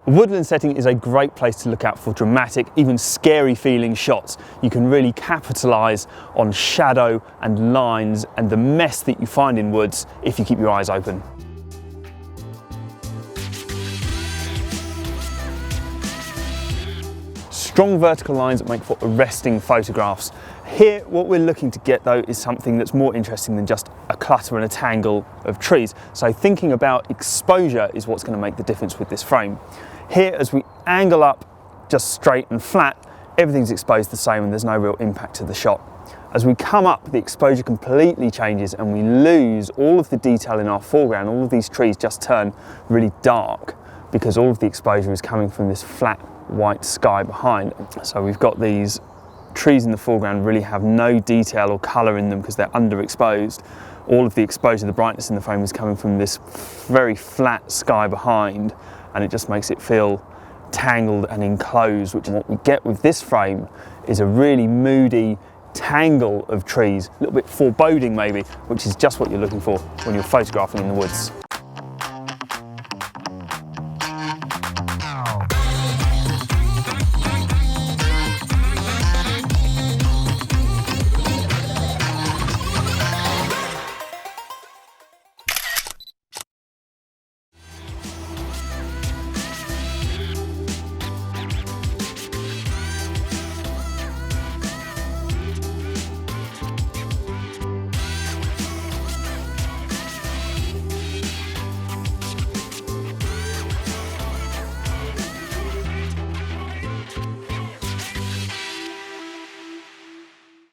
A woodland setting is a great place to look out for dramatic, even scary feeling shots. You can really capitalise on shadow and lines and the mess that you find in woods if you keep your eyes open. Strong vertical lines that make for arresting photographs. Here, what we're looking to get though is something that's more interesting than just a clutter and a tangle of trees. So thinking about exposure is what's going to make the difference with this frame. Here, as we angle up just straight and flat, everything's exposed the same and there's no real impact to the shot. As we come up, the exposure completely changes and we lose all of the detail in our foreground. All of these trees just turn really dark because all of the exposure is coming from this flat white sky behind. So we've got these trees in the foreground really have no detail or colour in them because they're underexposed. All of the exposure, the brightness in the frame is coming from this very flat sky behind, and it just makes it feel tangled and enclosed, which what we get with this frame is a really moody tangle of trees, a little bit foreboding maybe, which is just what you're looking for when you're photographing in the woods.